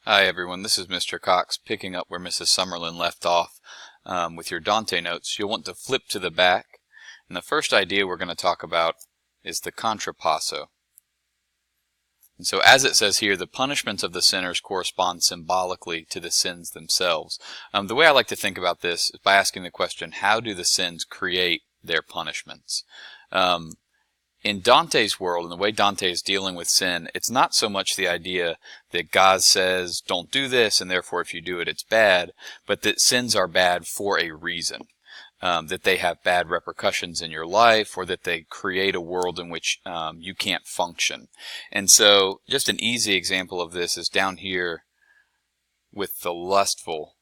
Hi everyone, this is Mr. Cox picking up where Mrs. Summerlin left off. With your Dante notes, you'll want to flip to the back, and the first idea we're going to talk about is the Contrapasso. And so as it says here, the punishments of the sinners correspond symbolically to the sins themselves. The way I like to think about this is by asking the question, how do the sins create their punishments? In Dante's world, and the way Dante is dealing with sin, it's not so much the idea that God says, don't do this, and therefore if you do it, it's bad, but that sins are bad for a reason. That they have bad repercussions in your life, or that they create a world in which you can't function. And so, just an easy example of this is down here with the lustful.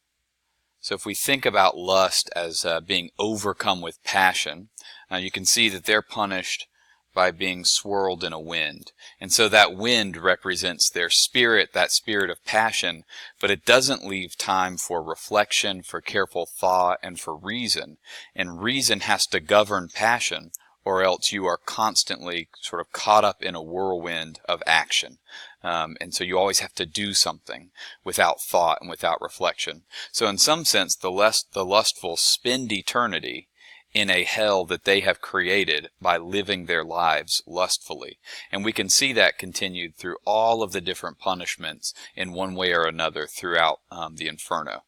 So if we think about lust as being overcome with passion, you can see that they're punished by being swirled in a wind. And so that wind represents their spirit, that spirit of passion, but it doesn't leave time for reflection, for careful thought, and for reason. And reason has to govern passion, or else you are constantly sort of caught up in a whirlwind of action. And so you always have to do something without thought and without reflection. So in some sense, the lustful spend eternity in a hell that they have created by living their lives lustfully. And we can see that continued through all of the different punishments in one way or another throughout the Inferno.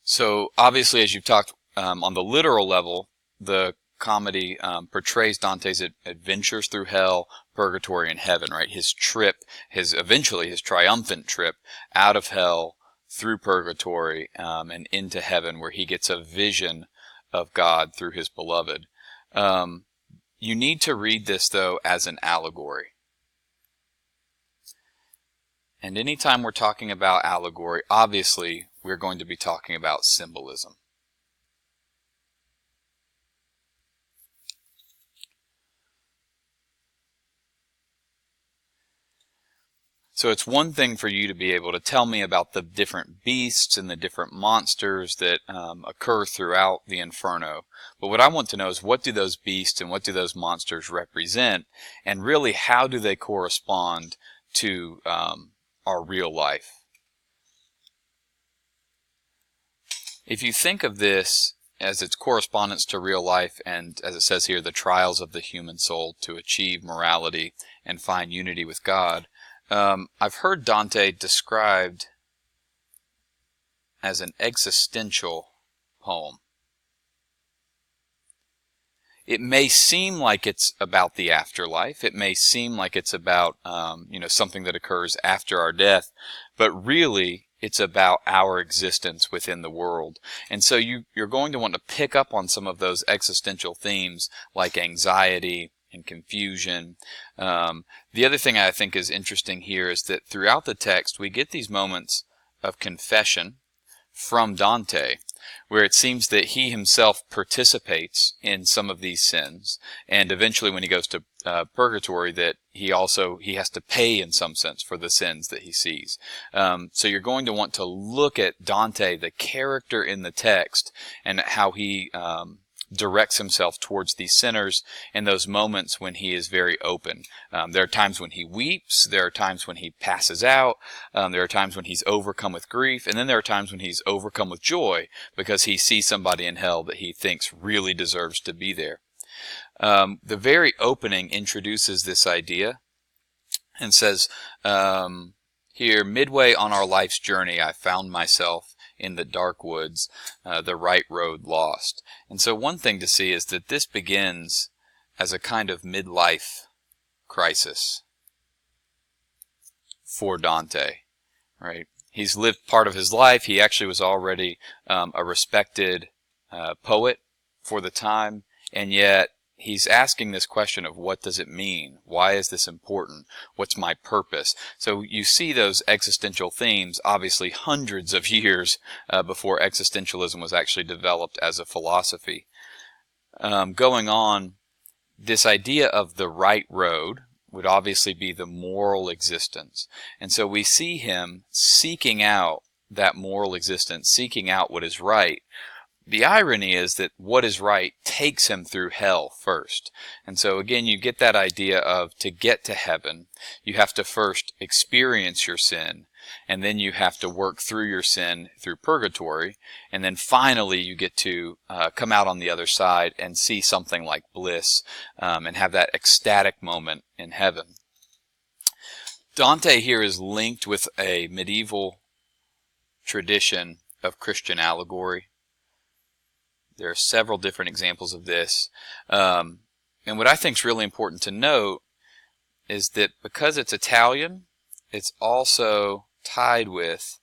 So obviously, as you've talked on the literal level, the comedy portrays Dante's adventures through hell, purgatory, and heaven, right? His trip, eventually his triumphant trip out of hell, through purgatory and into heaven, where he gets a vision of God through his beloved. You need to read this, though, as an allegory. And anytime we're talking about allegory, obviously we're going to be talking about symbolism. So it's one thing for you to be able to tell me about the different beasts and the different monsters that occur throughout the Inferno. But what I want to know is, what do those beasts and what do those monsters represent? And really, how do they correspond to our real life? If you think of this as its correspondence to real life, and as it says here, the trials of the human soul to achieve morality and find unity with God, I've heard Dante described as an existential poem. It may seem like it's about the afterlife. It may seem like it's about something that occurs after our death, but really it's about our existence within the world. And so you're going to want to pick up on some of those existential themes, like anxiety and confusion. The other thing I think is interesting here is that throughout the text we get these moments of confession from Dante, where it seems that he himself participates in some of these sins, and eventually when he goes to purgatory, that he has to pay in some sense for the sins that he sees. So you're going to want to look at Dante, the character in the text, and how he directs himself towards these sinners in those moments when he is very open. There are times when he weeps, there are times when he passes out, there are times when he's overcome with grief, and then there are times when he's overcome with joy because he sees somebody in hell that he thinks really deserves to be there. The very opening introduces this idea and says, here, midway on our life's journey, I found myself in the dark woods, the right road lost. And so one thing to see is that this begins as a kind of midlife crisis for Dante, right? He's lived part of his life. He actually was already a respected poet for the time, and yet he's asking this question of, what does it mean? Why is this important? What's my purpose? So you see those existential themes, obviously hundreds of years before existentialism was actually developed as a philosophy. Going on, this idea of the right road would obviously be the moral existence. And so we see him seeking out that moral existence, seeking out what is right, the irony is that what is right takes him through hell first. And so again, you get that idea of, to get to heaven, you have to first experience your sin, and then you have to work through your sin through purgatory, and then finally you get to come out on the other side and see something like bliss, and have that ecstatic moment in heaven. Dante here is linked with a medieval tradition of Christian allegory. There are several different examples of this. And what I think is really important to note is that because it's Italian, it's also tied with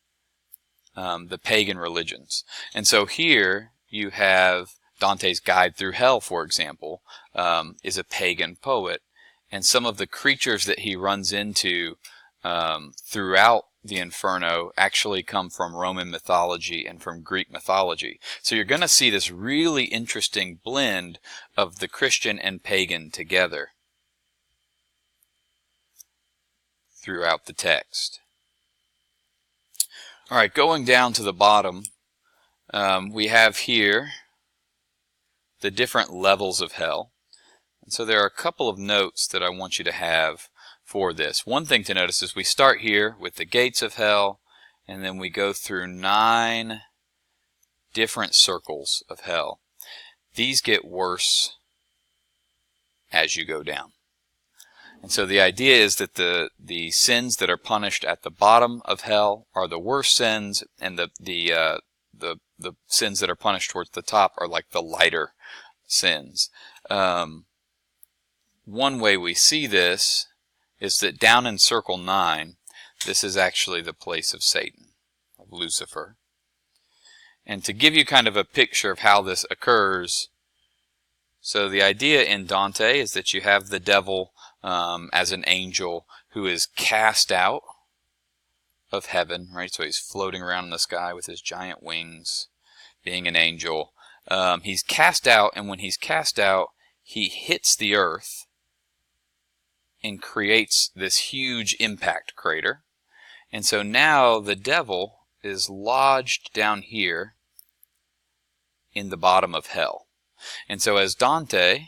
the pagan religions. And so here you have Dante's Guide Through Hell, for example, is a pagan poet. And some of the creatures that he runs into throughout the Inferno actually come from Roman mythology and from Greek mythology. So you're going to see this really interesting blend of the Christian and pagan together throughout the text. Alright, going down to the bottom, we have here the different levels of hell. And so there are a couple of notes that I want you to have for this. One thing to notice is we start here with the gates of hell, and then we go through 9 different circles of hell. These get worse as you go down. And so the idea is that the sins that are punished at the bottom of hell are the worst sins, and the sins that are punished towards the top are like the lighter sins. One way we see this is that down in circle 9, this is actually the place of Satan, of Lucifer. And to give you kind of a picture of how this occurs, so the idea in Dante is that you have the devil as an angel who is cast out of heaven, right? So he's floating around in the sky with his giant wings, being an angel. He's cast out, and when he's cast out, he hits the earth and creates this huge impact crater. And so now the devil is lodged down here in the bottom of hell. And so as Dante,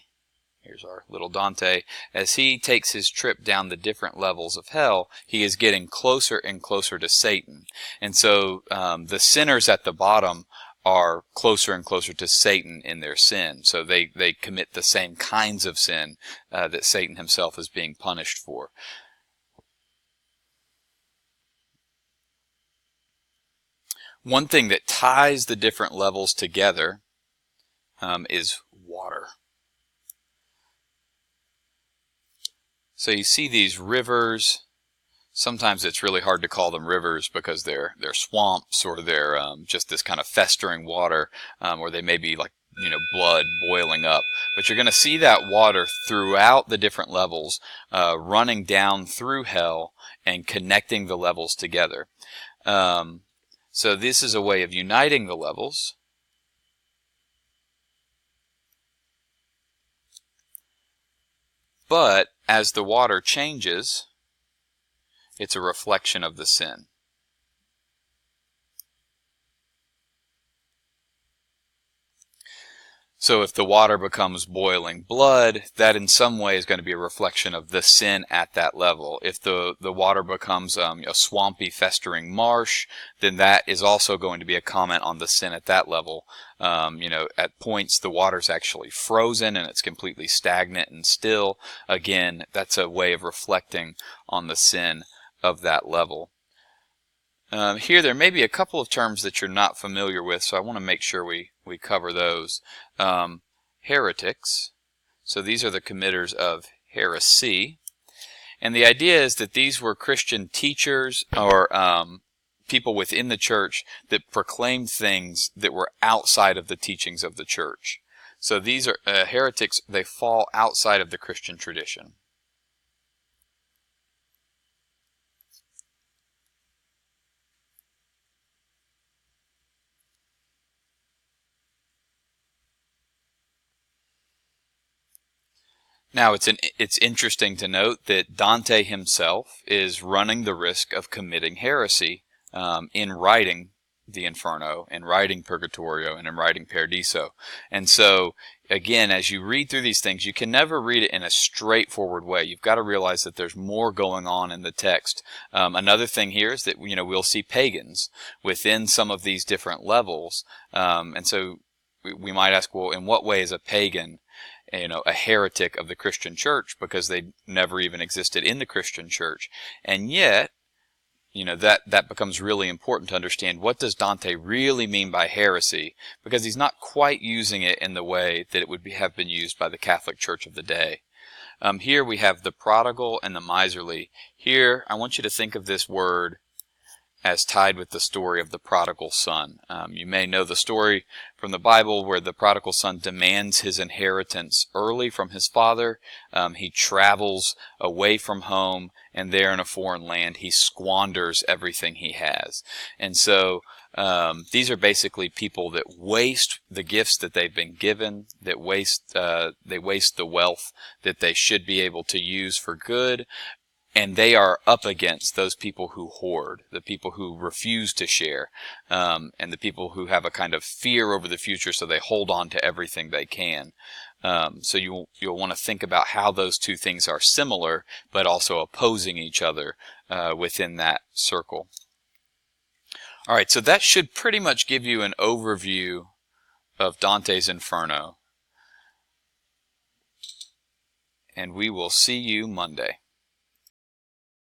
here's our little Dante, as he takes his trip down the different levels of hell, he is getting closer and closer to Satan. And so the sinners at the bottom are closer and closer to Satan in their sin. So they commit the same kinds of sin that Satan himself is being punished for. One thing that ties the different levels together is water. So you see these rivers. Sometimes it's really hard to call them rivers because they're swamps, or they're just this kind of festering water, or they may be like, blood boiling up. But you're going to see that water throughout the different levels, running down through hell and connecting the levels together. So this is a way of uniting the levels. But as the water changes, it's a reflection of the sin. So if the water becomes boiling blood, that in some way is going to be a reflection of the sin at that level. If the water becomes a swampy, festering marsh, then that is also going to be a comment on the sin at that level. At points the water's actually frozen and it's completely stagnant and still. Again, that's a way of reflecting on the sin of that level. Here there may be a couple of terms that you're not familiar with, so I want to make sure we cover those. Heretics, so these are the committers of heresy, and the idea is that these were Christian teachers or people within the church that proclaimed things that were outside of the teachings of the church. So these are heretics, they fall outside of the Christian tradition. Now, it's interesting to note that Dante himself is running the risk of committing heresy in writing the Inferno, in writing Purgatorio, and in writing Paradiso. And so, again, as you read through these things, you can never read it in a straightforward way. You've got to realize that there's more going on in the text. Another thing here is that we'll see pagans within some of these different levels, and so we might ask, well, in what way is a pagan a heretic of the Christian church, because they never even existed in the Christian church? And yet, that becomes really important to understand, what does Dante really mean by heresy, because he's not quite using it in the way that it would have been used by the Catholic Church of the day. Here we have the prodigal and the miserly. Here, I want you to think of this word as tied with the story of the prodigal son. You may know the story from the Bible where the prodigal son demands his inheritance early from his father. He travels away from home, and there in a foreign land he squanders everything he has. And so these are basically people that waste the gifts that they've been given, that they waste the wealth that they should be able to use for good. And they are up against those people who hoard, the people who refuse to share, and the people who have a kind of fear over the future, so they hold on to everything they can. So you'll want to think about how those two things are similar, but also opposing each other within that circle. All right, so that should pretty much give you an overview of Dante's Inferno. And we will see you Monday.